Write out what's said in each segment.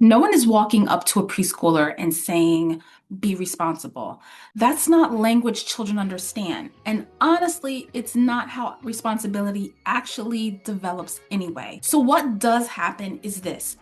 No one is walking up to a preschooler and saying, be responsible. That's not language children understand. And honestly, it's not how responsibility actually develops anyway. So, what does happen is this.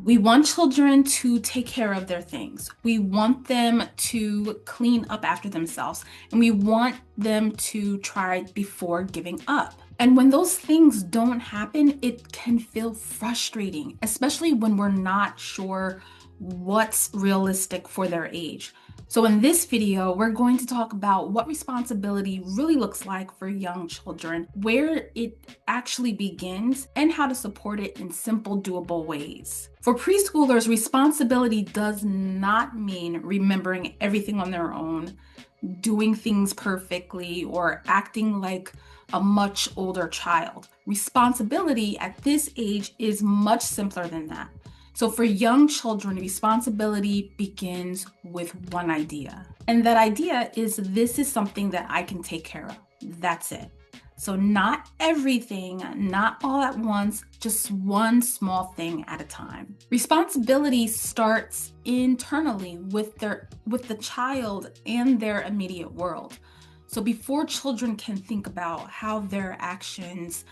We want children to take care of their things. We want them to clean up after themselves, and we want them to try before giving up. And when those things don't happen, it can feel frustrating, especially when we're not sure what's realistic for their age. So in this video, we're going to talk about what responsibility really looks like for young children, where it actually begins, and how to support it in simple, doable ways. For preschoolers, responsibility does not mean remembering everything on their own, doing things perfectly, or acting like a much older child. Responsibility at this age is much simpler than that. So for young children, responsibility begins with one idea. And that idea is, this is something that I can take care of. That's it. So not everything, not all at once, just one small thing at a time. Responsibility starts internally with the child and their immediate world. So before children can think about how their actions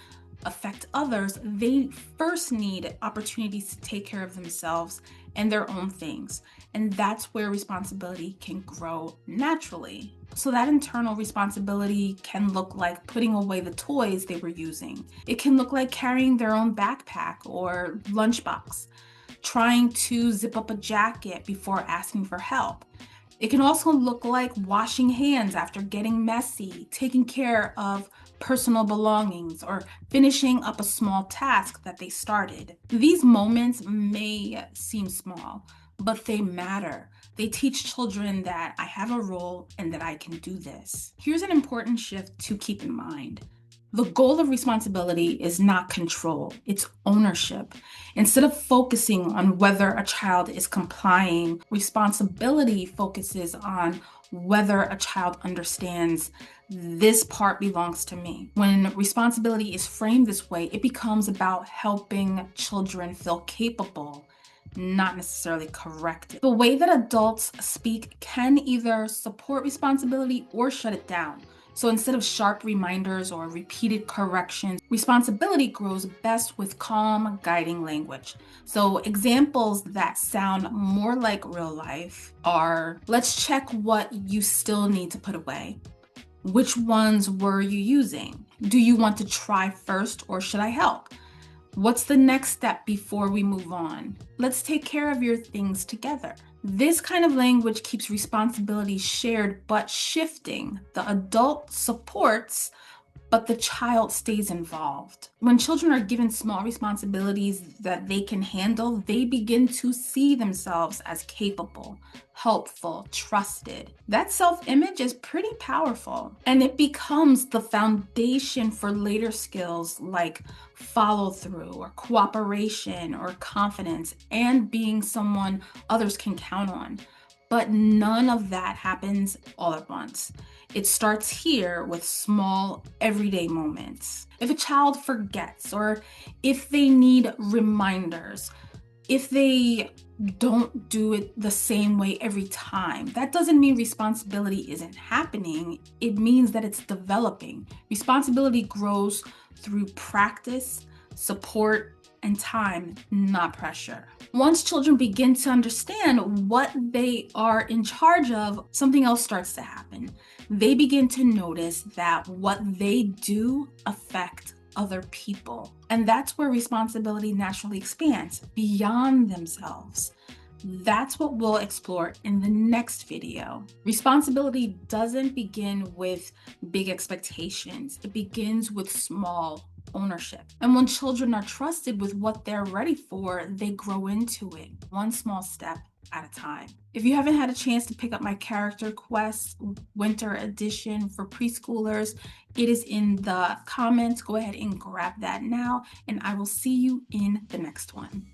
affect others, they first need opportunities to take care of themselves and their own things. And that's where responsibility can grow naturally. So that internal responsibility can look like putting away the toys they were using. It can look like carrying their own backpack or lunchbox, trying to zip up a jacket before asking for help. It can also look like washing hands after getting messy, taking care of personal belongings, or finishing up a small task that they started. These moments may seem small, but they matter. They teach children that I have a role and that I can do this. Here's an important shift to keep in mind. The goal of responsibility is not control, it's ownership. Instead of focusing on whether a child is complying, responsibility focuses on whether a child understands this part belongs to me. When responsibility is framed this way, it becomes about helping children feel capable, not necessarily corrected. The way that adults speak can either support responsibility or shut it down. So instead of sharp reminders or repeated corrections, responsibility grows best with calm, guiding language. So examples that sound more like real life are, let's check what you still need to put away. Which ones were you using? Do you want to try first, or should I help? What's the next step before we move on? Let's take care of your things together. This kind of language keeps responsibility shared but shifting. The adult supports, but the child stays involved. When children are given small responsibilities that they can handle, they begin to see themselves as capable, helpful, trusted. That self-image is pretty powerful, and it becomes the foundation for later skills like follow through or cooperation or confidence and being someone others can count on. But none of that happens all at once. It starts here with small, everyday moments. If a child forgets, or if they need reminders, if they don't do it the same way every time, that doesn't mean responsibility isn't happening. It means that it's developing. Responsibility grows through practice, support, and time, not pressure. Once children begin to understand what they are in charge of, something else starts to happen. They begin to notice that what they do affect other people. And that's where responsibility naturally expands beyond themselves. That's what we'll explore in the next video. Responsibility doesn't begin with big expectations. It begins with small ownership. And when children are trusted with what they're ready for, they grow into it, one small step at a time. If you haven't had a chance to pick up my Character Quest Winter Edition for preschoolers, it is in the comments. Go ahead and grab that now, and I will see you in the next one.